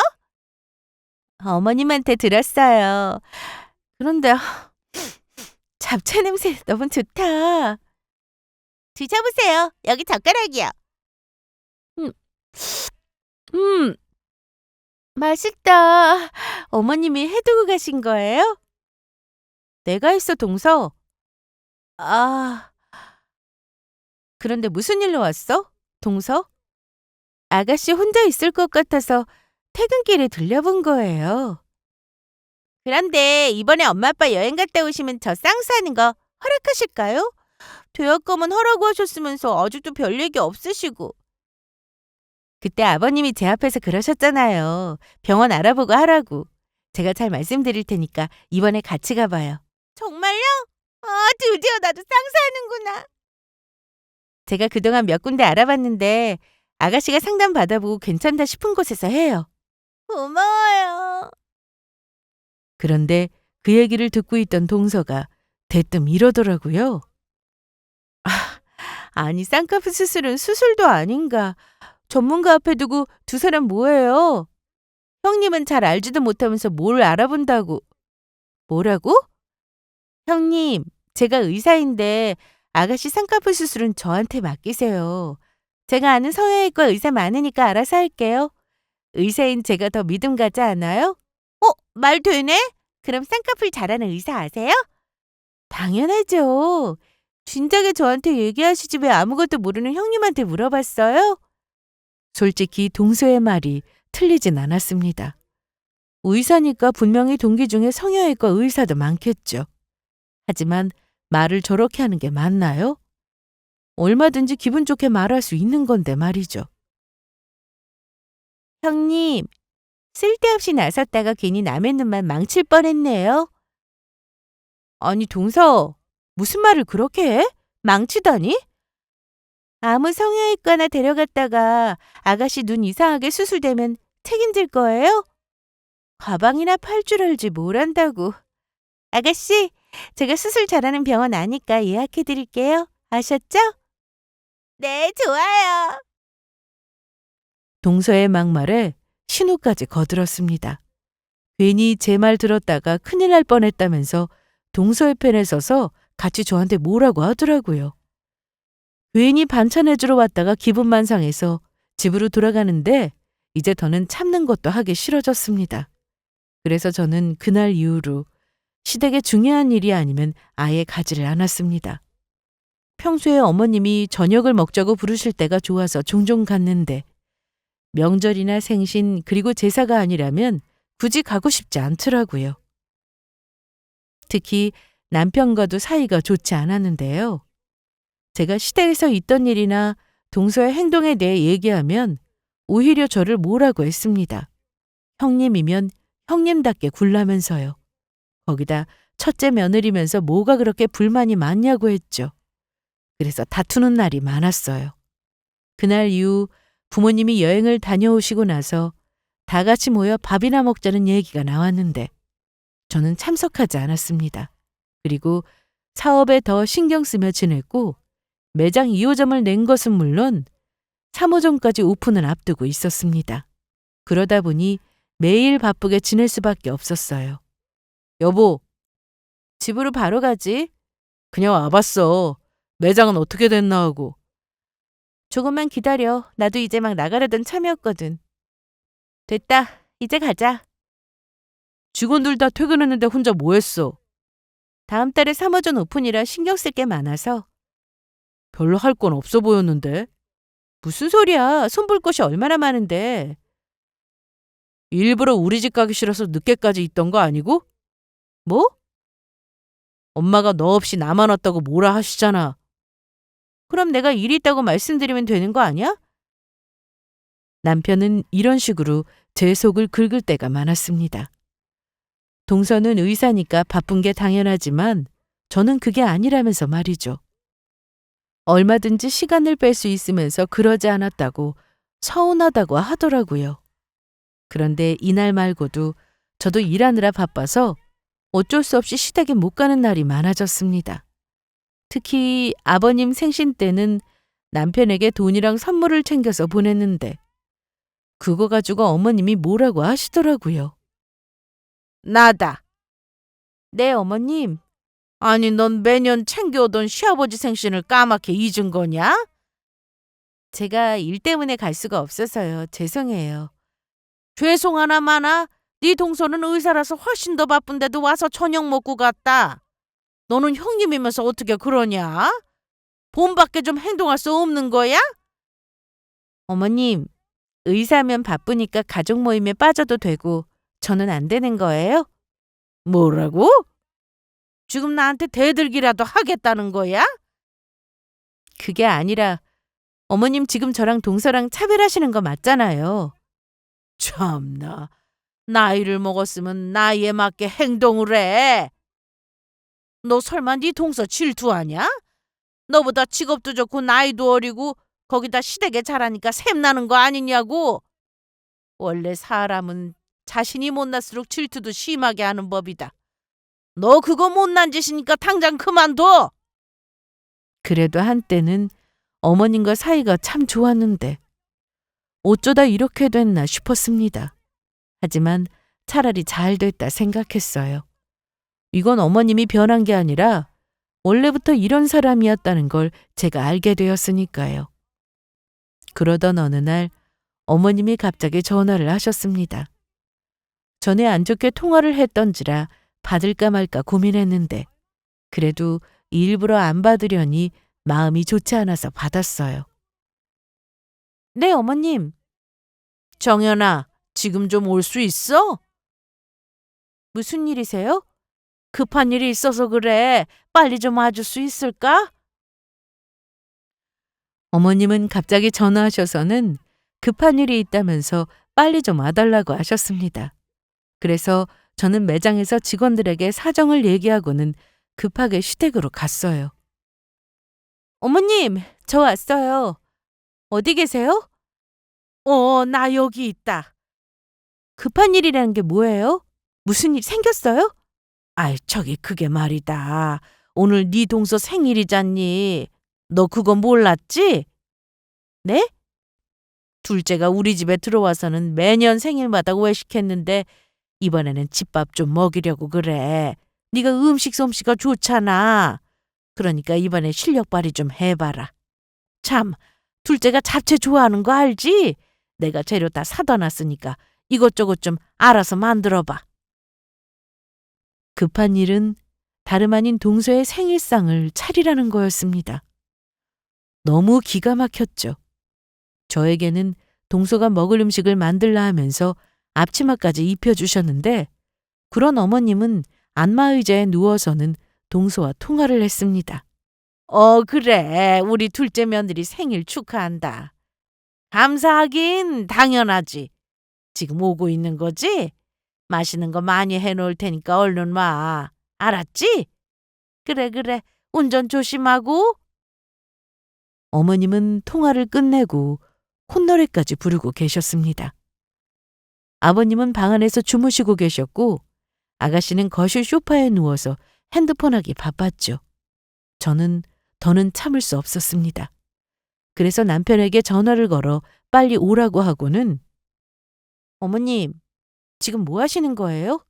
어머님한테 들었어요. 그런데 잡채 냄새 너무 좋다. 드셔보세요. 여기 젓가락이요. 음, 음, 맛있다. 어머님이 해두고 가신 거예요? 내가 했어, 동서. 아, 그런데 무슨 일로 왔어? 동서? 아가씨 혼자 있을 것 같아서 퇴근길에 들려본 거예요. 그런데 이번에 엄마 아빠 여행 갔다 오시면 저 쌍수하는 거 허락하실까요? 대학 가면 하라고 하셨으면서 아직도 별 얘기 없으시고. 그때 아버님이 제 앞에서 그러셨잖아요. 병원 알아보고 하라고. 제가 잘 말씀드릴 테니까 이번에 같이 가봐요. 정말요? 드디어 나도 쌍수하는구나. 제가 그동안 몇 군데 알아봤는데 아가씨가 상담 받아보고 괜찮다 싶은 곳에서 해요. 고마워요. 그런데 그 얘기를 듣고 있던 동서가 대뜸 이러더라고요. 아니 쌍꺼풀 수술은 수술도 아닌가. 전문가 앞에 두고 두 사람 뭐예요? 형님은 잘 알지도 못하면서 뭘 알아본다고. 뭐라고? 형님, 제가 의사인데 아가씨 쌍꺼풀 수술은 저한테 맡기세요. 제가 아는 성형외과 의사 많으니까 알아서 할게요. 의사인 제가 더 믿음 가지 않아요? 말 되네? 그럼 쌍꺼풀 잘하는 의사 아세요? 당연하죠. 진작에 저한테 얘기하시지 왜 아무것도 모르는 형님한테 물어봤어요? 솔직히 동서의 말이 틀리진 않았습니다. 의사니까 분명히 동기 중에 성형외과 의사도 많겠죠. 하지만 말을 저렇게 하는 게 맞나요? 얼마든지 기분 좋게 말할 수 있는 건데 말이죠. 형님, 쓸데없이 나섰다가 괜히 남의 눈만 망칠 뻔했네요. 아니, 동서, 무슨 말을 그렇게 해? 망치다니? 아무 성형외과나 데려갔다가 아가씨 눈 이상하게 수술되면 책임질 거예요? 가방이나 팔 줄 알지 뭘 안다고. 아가씨, 제가 수술 잘하는 병원 아니까 예약해 드릴게요. 아셨죠? 네, 좋아요. 동서의 막말에 신우까지 거들었습니다. 괜히 제 말 들었다가 큰일 날 뻔했다면서 동서의 편에 서서 같이 저한테 뭐라고 하더라고요. 괜히 반찬해주러 왔다가 기분만 상해서 집으로 돌아가는데 이제 더는 참는 것도 하기 싫어졌습니다. 그래서 저는 그날 이후로 시댁에 중요한 일이 아니면 아예 가지를 않았습니다. 평소에 어머님이 저녁을 먹자고 부르실 때가 좋아서 종종 갔는데 명절이나 생신 그리고 제사가 아니라면 굳이 가고 싶지 않더라고요. 특히 남편과도 사이가 좋지 않았는데요. 제가 시댁에서 있던 일이나 동서의 행동에 대해 얘기하면 오히려 저를 뭐라고 했습니다. 형님이면 형님답게 굴라면서요. 거기다 첫째 며느리면서 뭐가 그렇게 불만이 많냐고 했죠. 그래서 다투는 날이 많았어요. 그날 이후 부모님이 여행을 다녀오시고 나서 다 같이 모여 밥이나 먹자는 얘기가 나왔는데 저는 참석하지 않았습니다. 그리고 사업에 더 신경 쓰며 지냈고 매장 2호점을 낸 것은 물론 3호점까지 오픈을 앞두고 있었습니다. 그러다 보니 매일 바쁘게 지낼 수밖에 없었어요. 여보, 집으로 바로 가지? 그냥 와봤어. 매장은 어떻게 됐나 하고. 조금만 기다려. 나도 이제 막 나가려던 참이었거든. 됐다. 이제 가자. 직원들 다 퇴근했는데 혼자 뭐 했어? 다음 달에 3호점 오픈이라 신경 쓸 게 많아서. 별로 할 건 없어 보였는데. 무슨 소리야. 손볼 곳이 얼마나 많은데. 일부러 우리 집 가기 싫어서 늦게까지 있던 거 아니고? 뭐? 엄마가 너 없이 나만 왔다고 뭐라 하시잖아. 그럼 내가 일이 있다고 말씀드리면 되는 거 아니야? 남편은 이런 식으로 제 속을 긁을 때가 많았습니다. 동서는 의사니까 바쁜 게 당연하지만 저는 그게 아니라면서 말이죠. 얼마든지 시간을 뺄 수 있으면서 그러지 않았다고 서운하다고 하더라고요. 그런데 이날 말고도 저도 일하느라 바빠서 어쩔 수 없이 시댁에 못 가는 날이 많아졌습니다. 특히 아버님 생신 때는 남편에게 돈이랑 선물을 챙겨서 보냈는데 그거 가지고 어머님이 뭐라고 하시더라고요. 나다. 네, 어머님. 아니, 넌 매년 챙겨오던 시아버지 생신을 까맣게 잊은 거냐? 제가 일 때문에 갈 수가 없어서요. 죄송해요. 죄송하나 마나 네 동서는 의사라서 훨씬 더 바쁜데도 와서 저녁 먹고 갔다. 너는 형님이면서 어떻게 그러냐? 본밖에 좀 행동할 수 없는 거야? 어머님, 의사면 바쁘니까 가족 모임에 빠져도 되고 저는 안 되는 거예요? 뭐라고? 지금 나한테 대들기라도 하겠다는 거야? 그게 아니라 어머님 지금 저랑 동서랑 차별하시는 거 맞잖아요. 참나, 나이를 먹었으면 나이에 맞게 행동을 해. 너 설마 네 동서 질투하냐? 너보다 직업도 좋고 나이도 어리고 거기다 시댁에 잘하니까 샘나는 거 아니냐고. 원래 사람은 자신이 못날수록 질투도 심하게 하는 법이다. 너 그거 못난 짓이니까 당장 그만둬. 그래도 한때는 어머님과 사이가 참 좋았는데 어쩌다 이렇게 됐나 싶었습니다. 하지만 차라리 잘 됐다 생각했어요. 이건 어머님이 변한 게 아니라 원래부터 이런 사람이었다는 걸 제가 알게 되었으니까요. 그러던 어느 날 어머님이 갑자기 전화를 하셨습니다. 전에 안 좋게 통화를 했던지라 받을까 말까 고민했는데 그래도 일부러 안 받으려니 마음이 좋지 않아서 받았어요. 네, 어머님. 정연아, 지금 좀 올 수 있어? 무슨 일이세요? 급한 일이 있어서 그래. 빨리 좀 와줄 수 있을까? 어머님은 갑자기 전화하셔서는 급한 일이 있다면서 빨리 좀 와달라고 하셨습니다. 그래서 저는 매장에서 직원들에게 사정을 얘기하고는 급하게 시댁으로 갔어요. 어머님, 저 왔어요. 어디 계세요? 나 여기 있다. 급한 일이라는 게 뭐예요? 무슨 일 생겼어요? 아이, 저기 그게 말이다. 오늘 네 동서 생일이잖니. 너 그거 몰랐지? 네? 둘째가 우리 집에 들어와서는 매년 생일마다 외식했는데 이번에는 집밥 좀 먹이려고 그래. 네가 음식 솜씨가 좋잖아. 그러니까 이번에 실력 발휘 좀 해봐라. 참, 둘째가 잡채 좋아하는 거 알지? 내가 재료 다 사다 놨으니까 이것저것 좀 알아서 만들어봐. 급한 일은 다름 아닌 동서의 생일상을 차리라는 거였습니다. 너무 기가 막혔죠. 저에게는 동서가 먹을 음식을 만들라 하면서 앞치마까지 입혀주셨는데 그런 어머님은 안마의자에 누워서는 동서와 통화를 했습니다. 그래. 우리 둘째 며느리 생일 축하한다. 감사하긴 당연하지. 지금 오고 있는 거지? 맛있는 거 많이 해놓을 테니까 얼른 와. 알았지? 그래. 운전 조심하고. 어머님은 통화를 끝내고 콧노래까지 부르고 계셨습니다. 아버님은 방 안에서 주무시고 계셨고 아가씨는 거실 소파에 누워서 핸드폰 하기 바빴죠. 저는 더는 참을 수 없었습니다. 그래서 남편에게 전화를 걸어 빨리 오라고 하고는 어머님, 지금 뭐 하시는 거예요?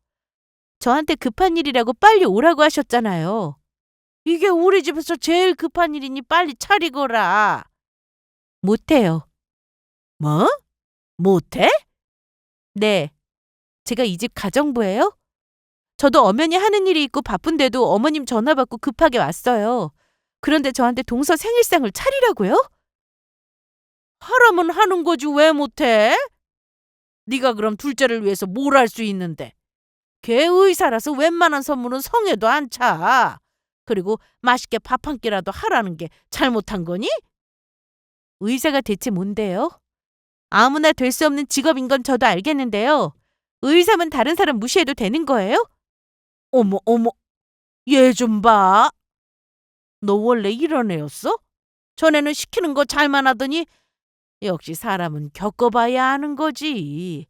저한테 급한 일이라고 빨리 오라고 하셨잖아요. 이게 우리 집에서 제일 급한 일이니 빨리 차리거라. 못해요. 뭐? 못해? 네. 제가 이 집 가정부예요? 저도 엄연히 하는 일이 있고 바쁜데도 어머님 전화 받고 급하게 왔어요. 그런데 저한테 동서 생일상을 차리라고요? 하라면 하는 거지 왜 못해? 네가 그럼 둘째를 위해서 뭘 할 수 있는데. 걔 의사라서 웬만한 선물은 성에도 안 차. 그리고 맛있게 밥 한 끼라도 하라는 게 잘못한 거니? 의사가 대체 뭔데요? 아무나 될 수 없는 직업인 건 저도 알겠는데요. 의사면 다른 사람 무시해도 되는 거예요? 어머 어머, 얘 좀 봐. 너 원래 이런 애였어? 전에는 시키는 거 잘만 하더니 역시 사람은 겪어봐야 아는 거지.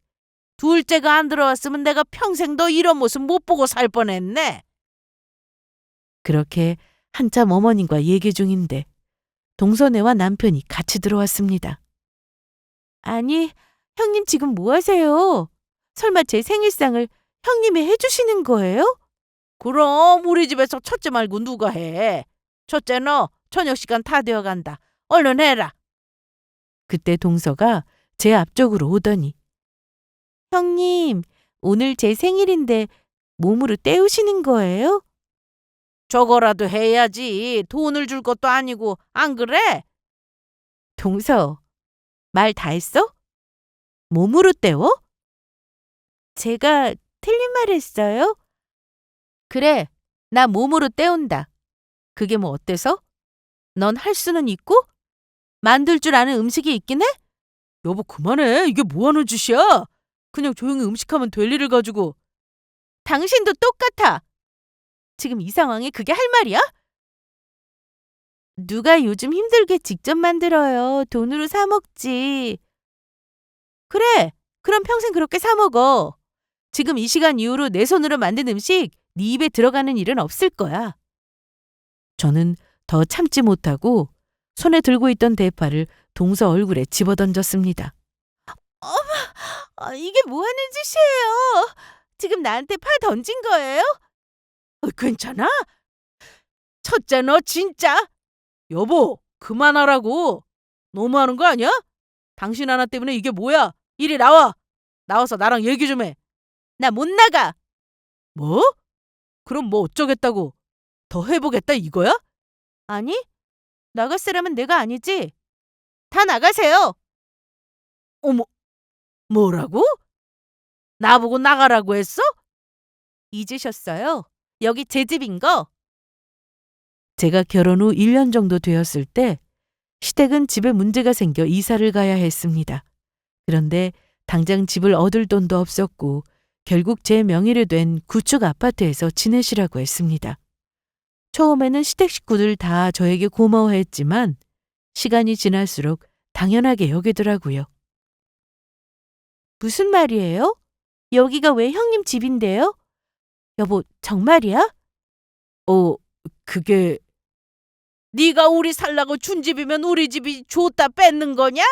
둘째가 안 들어왔으면 내가 평생 너 이런 모습 못 보고 살 뻔했네. 그렇게 한참 어머님과 얘기 중인데 동서네와 남편이 같이 들어왔습니다. 아니, 형님 지금 뭐 하세요? 설마 제 생일상을 형님이 해주시는 거예요? 그럼 우리 집에서 첫째 말고 누가 해. 첫째 너 저녁 시간 다 되어간다. 얼른 해라. 그때 동서가 제 앞쪽으로 오더니 형님, 오늘 제 생일인데 몸으로 때우시는 거예요? 저거라도 해야지. 돈을 줄 것도 아니고 안 그래? 동서, 말 다 했어? 몸으로 때워? 제가 틀린 말 했어요? 그래, 나 몸으로 때운다. 그게 뭐 어때서? 넌 할 수는 있고? 만들 줄 아는 음식이 있긴 해? 여보 그만해. 이게 뭐하는 짓이야? 그냥 조용히 음식하면 될 일을 가지고. 당신도 똑같아. 지금 이 상황에 그게 할 말이야? 누가 요즘 힘들게 직접 만들어요. 돈으로 사 먹지. 그래, 그럼 평생 그렇게 사 먹어. 지금 이 시간 이후로 내 손으로 만든 음식 네 입에 들어가는 일은 없을 거야. 저는 더 참지 못하고 손에 들고 있던 대파를 동서 얼굴에 집어던졌습니다. 이게 뭐 하는 짓이에요? 지금 나한테 파 던진 거예요? 괜찮아? 첫째 너 진짜? 여보 그만하라고. 너무하는 거 아니야? 당신 하나 때문에 이게 뭐야? 이리 나와. 나와서 나랑 얘기 좀 해. 나 못 나가. 뭐? 그럼 뭐 어쩌겠다고? 더 해보겠다 이거야? 아니, 나갈 사람은 내가 아니지. 다 나가세요. 어머, 뭐라고? 나보고 나가라고 했어? 잊으셨어요? 여기 제 집인 거. 제가 결혼 후 1년 정도 되었을 때 시댁은 집에 문제가 생겨 이사를 가야 했습니다. 그런데 당장 집을 얻을 돈도 없었고 결국 제 명의로 된 구축 아파트에서 지내시라고 했습니다. 처음에는 시댁 식구들 다 저에게 고마워했지만 시간이 지날수록 당연하게 여기더라고요. 무슨 말이에요? 여기가 왜 형님 집인데요? 여보, 정말이야? 그게 네가 우리 살라고 준 집이면 우리 집이 줬다 뺏는 거냐?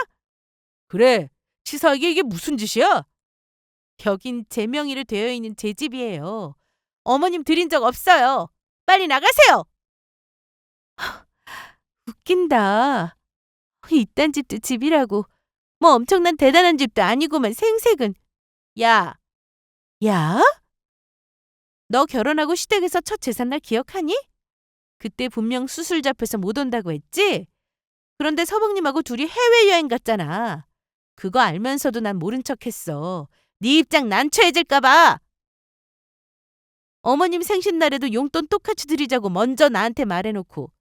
그래, 치사하게 이게 무슨 짓이야? 여긴 제 명의로 되어 있는 제 집이에요. 어머님 드린 적 없어요. 빨리 나가세요! 웃긴다. 이딴 집도 집이라고. 뭐 엄청난 대단한 집도 아니고만 생색은. 야. 야? 너 결혼하고 시댁에서 첫 제삿날 기억하니? 그때 분명 수술 잡혀서 못 온다고 했지? 그런데 서방님하고 둘이 해외여행 갔잖아. 그거 알면서도 난 모른 척했어. 네 입장 난처해질까 봐. 어머님 생신날에도 용돈 똑같이 드리자고 먼저 나한테 말해놓고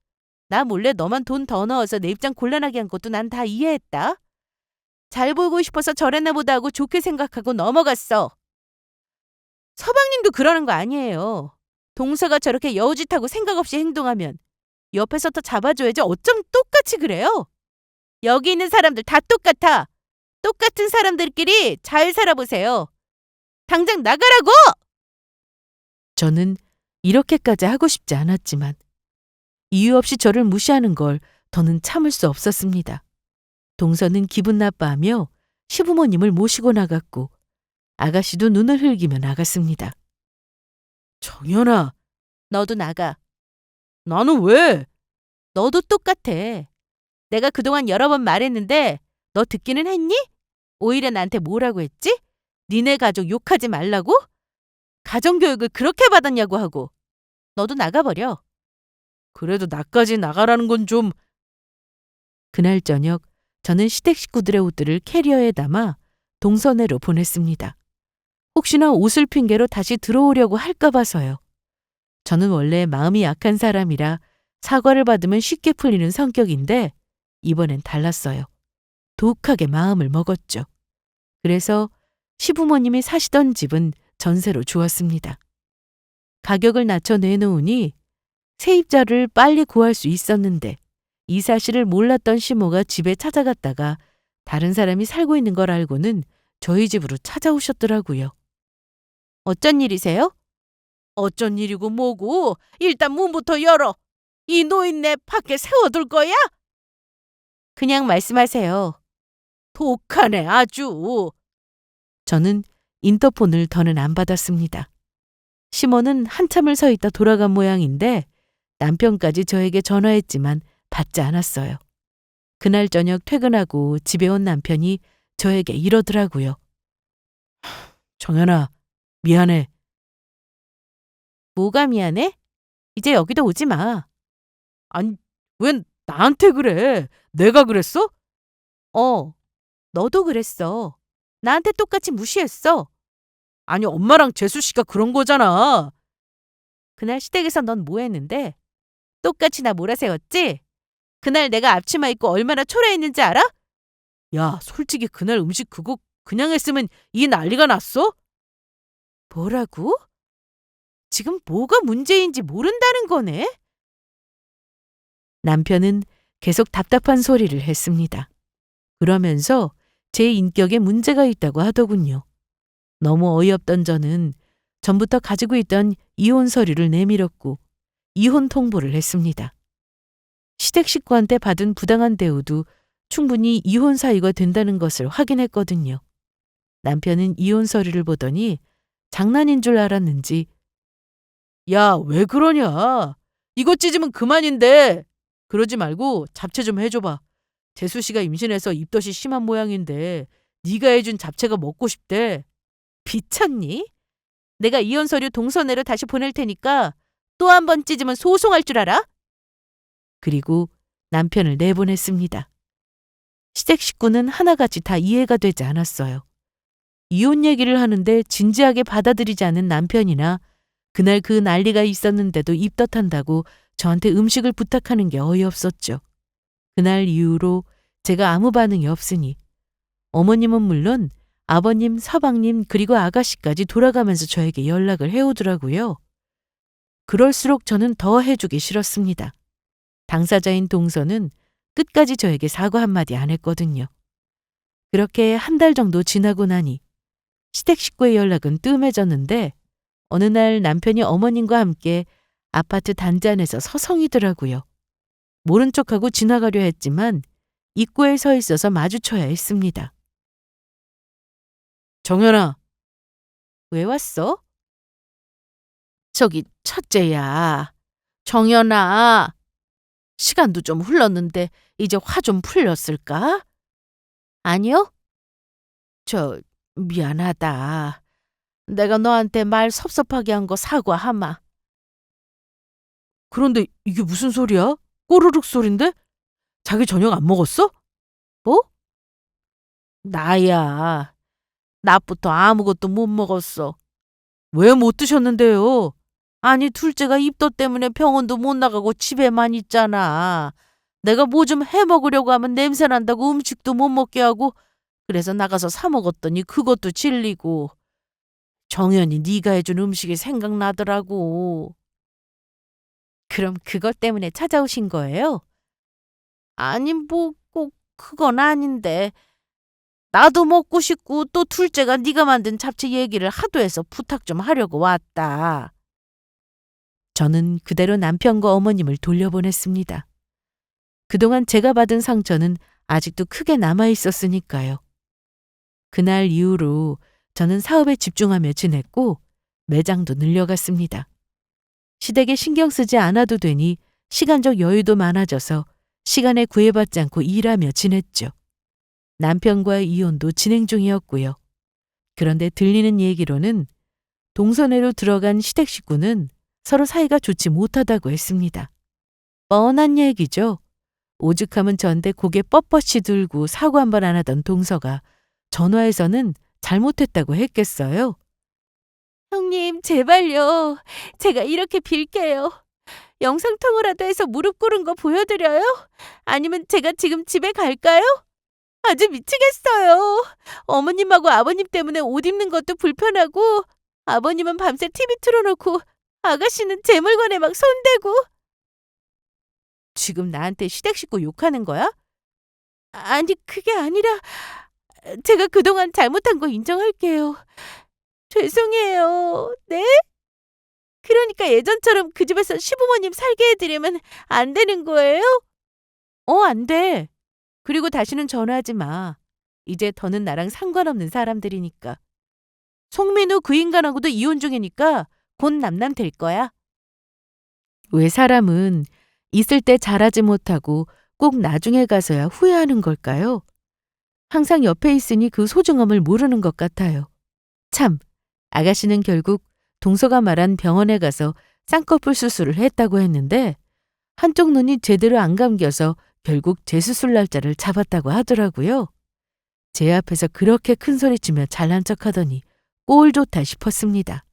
나 몰래 너만 돈 더 넣어서 내 입장 곤란하게 한 것도 난 다 이해했다. 잘 보이고 싶어서 저랬나 보다 하고 좋게 생각하고 넘어갔어. 서방님도 그러는 거 아니에요. 동서가 저렇게 여우짓하고 생각 없이 행동하면 옆에서 더 잡아줘야지 어쩜 똑같이 그래요? 여기 있는 사람들 다 똑같아. 똑같은 사람들끼리 잘 살아보세요. 당장 나가라고! 저는 이렇게까지 하고 싶지 않았지만 이유 없이 저를 무시하는 걸 더는 참을 수 없었습니다. 동서는 기분 나빠하며 시부모님을 모시고 나갔고 아가씨도 눈을 흘기며 나갔습니다. 정연아, 너도 나가. 나는 왜? 너도 똑같아. 내가 그동안 여러 번 말했는데 너 듣기는 했니? 오히려 나한테 뭐라고 했지? 니네 가족 욕하지 말라고? 가정교육을 그렇게 받았냐고 하고. 너도 나가버려. 그래도 나까지 나가라는 건 좀... 그날 저녁 저는 시댁 식구들의 옷들을 캐리어에 담아 동서내로 보냈습니다. 혹시나 옷을 핑계로 다시 들어오려고 할까 봐서요. 저는 원래 마음이 약한 사람이라 사과를 받으면 쉽게 풀리는 성격인데 이번엔 달랐어요. 독하게 마음을 먹었죠. 그래서 시부모님이 사시던 집은 전세로 주었습니다. 가격을 낮춰 내놓으니 세입자를 빨리 구할 수 있었는데 이 사실을 몰랐던 시모가 집에 찾아갔다가 다른 사람이 살고 있는 걸 알고는 저희 집으로 찾아오셨더라고요. 어쩐 일이세요? 어쩐 일이고 뭐고? 일단 문부터 열어. 이 노인네 밖에 세워둘 거야? 그냥 말씀하세요. 독하네 아주. 저는 인터폰을 더는 안 받았습니다. 시모는 한참을 서 있다 돌아간 모양인데 남편까지 저에게 전화했지만 받지 않았어요. 그날 저녁 퇴근하고 집에 온 남편이 저에게 이러더라고요. 정연아, 미안해. 뭐가 미안해? 이제 여기도 오지 마. 아니, 웬 나한테 그래? 내가 그랬어? 너도 그랬어. 나한테 똑같이 무시했어. 아니, 엄마랑 재수 씨가 그런 거잖아. 그날 시댁에서 넌 뭐 했는데? 똑같이 나 몰아세웠지? 그날 내가 앞치마 입고 얼마나 초라했는지 알아? 야, 솔직히 그날 음식 그거 그냥 했으면 이 난리가 났어? 뭐라고? 지금 뭐가 문제인지 모른다는 거네? 남편은 계속 답답한 소리를 했습니다. 그러면서 제 인격에 문제가 있다고 하더군요. 너무 어이없던 저는 전부터 가지고 있던 이혼 서류를 내밀었고 이혼 통보를 했습니다. 시댁 식구한테 받은 부당한 대우도 충분히 이혼 사유가 된다는 것을 확인했거든요. 남편은 이혼 서류를 보더니 장난인 줄 알았는지 야, 왜 그러냐? 이거 찢으면 그만인데. 그러지 말고 잡채 좀 해줘봐. 재수 씨가 임신해서 입덧이 심한 모양인데 네가 해준 잡채가 먹고 싶대. 미쳤니? 내가 이혼 서류 동서내로 다시 보낼 테니까 또 한 번 찢으면 소송할 줄 알아? 그리고 남편을 내보냈습니다. 시댁 식구는 하나같이 다 이해가 되지 않았어요. 이혼 얘기를 하는데 진지하게 받아들이지 않는 남편이나 그날 그 난리가 있었는데도 입덧한다고 저한테 음식을 부탁하는 게 어이없었죠. 그날 이후로 제가 아무 반응이 없으니 어머님은 물론 아버님, 서방님 그리고 아가씨까지 돌아가면서 저에게 연락을 해오더라고요. 그럴수록 저는 더 해주기 싫었습니다. 당사자인 동서는 끝까지 저에게 사과 한마디 안 했거든요. 그렇게 한 달 정도 지나고 나니 시댁 식구의 연락은 뜸해졌는데 어느 날 남편이 어머님과 함께 아파트 단지 안에서 서성이더라고요. 모른 척하고 지나가려 했지만 입구에 서 있어서 마주쳐야 했습니다. 정연아, 왜 왔어? 저기 첫째야. 정연아. 시간도 좀 흘렀는데 이제 화 좀 풀렸을까? 아니요? 미안하다. 내가 너한테 말 섭섭하게 한 거 사과하마. 그런데 이게 무슨 소리야? 꼬르륵 소린데? 자기 저녁 안 먹었어? 뭐? 나야. 낮부터 아무것도 못 먹었어. 왜 못 드셨는데요? 아니, 둘째가 입덧 때문에 병원도 못 나가고 집에만 있잖아. 내가 뭐 좀 해 먹으려고 하면 냄새 난다고 음식도 못 먹게 하고 그래서 나가서 사 먹었더니 그것도 질리고. 정연이 네가 해준 음식이 생각나더라고. 그럼 그것 때문에 찾아오신 거예요? 아니, 뭐 꼭 그건 아닌데. 나도 먹고 싶고 또 둘째가 네가 만든 잡채 얘기를 하도 해서 부탁 좀 하려고 왔다. 저는 그대로 남편과 어머님을 돌려보냈습니다. 그동안 제가 받은 상처는 아직도 크게 남아 있었으니까요. 그날 이후로 저는 사업에 집중하며 지냈고 매장도 늘려갔습니다. 시댁에 신경 쓰지 않아도 되니 시간적 여유도 많아져서 시간에 구애받지 않고 일하며 지냈죠. 남편과의 이혼도 진행 중이었고요. 그런데 들리는 얘기로는 동선회로 들어간 시댁 식구는 서로 사이가 좋지 못하다고 했습니다. 뻔한 얘기죠. 오죽하면 저한테 고개 뻣뻣이 들고 사과 한 번 안 하던 동서가 전화해서는 잘못했다고 했겠어요. 형님, 제발요. 제가 이렇게 빌게요. 영상통화라도 해서 무릎 꿇은 거 보여드려요? 아니면 제가 지금 집에 갈까요? 아주 미치겠어요. 어머님하고 아버님 때문에 옷 입는 것도 불편하고 아버님은 밤새 TV 틀어놓고 아가씨는 제 물건에 막 손대고. 지금 나한테 시댁 식구 욕하는 거야? 아니, 그게 아니라 제가 그동안 잘못한 거 인정할게요. 죄송해요. 네? 그러니까 예전처럼 그 집에서 시부모님 살게 해드리면 안 되는 거예요? 안 돼. 그리고 다시는 전화하지 마. 이제 더는 나랑 상관없는 사람들이니까. 송민우 그 인간하고도 이혼 중이니까 곧 남남 될 거야. 왜 사람은 있을 때 잘하지 못하고 꼭 나중에 가서야 후회하는 걸까요? 항상 옆에 있으니 그 소중함을 모르는 것 같아요. 참, 아가씨는 결국 동서가 말한 병원에 가서 쌍꺼풀 수술을 했다고 했는데 한쪽 눈이 제대로 안 감겨서 결국 재수술 날짜를 잡았다고 하더라고요. 제 앞에서 그렇게 큰 소리치며 잘난 척하더니 꼴 좋다 싶었습니다.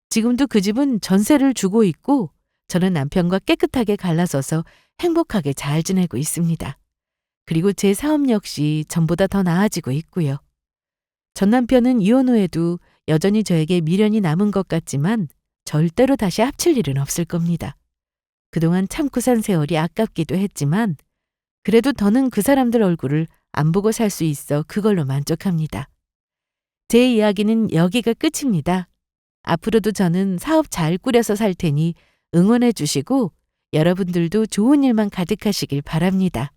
지금도 그 집은 전세를 주고 있고 저는 남편과 깨끗하게 갈라서서 행복하게 잘 지내고 있습니다. 그리고 제 사업 역시 전보다 더 나아지고 있고요. 전 남편은 이혼 후에도 여전히 저에게 미련이 남은 것 같지만 절대로 다시 합칠 일은 없을 겁니다. 그동안 참고 산 세월이 아깝기도 했지만 그래도 더는 그 사람들 얼굴을 안 보고 살 수 있어 그걸로 만족합니다. 제 이야기는 여기가 끝입니다. 앞으로도 저는 사업 잘 꾸려서 살 테니 응원해 주시고 여러분들도 좋은 일만 가득하시길 바랍니다.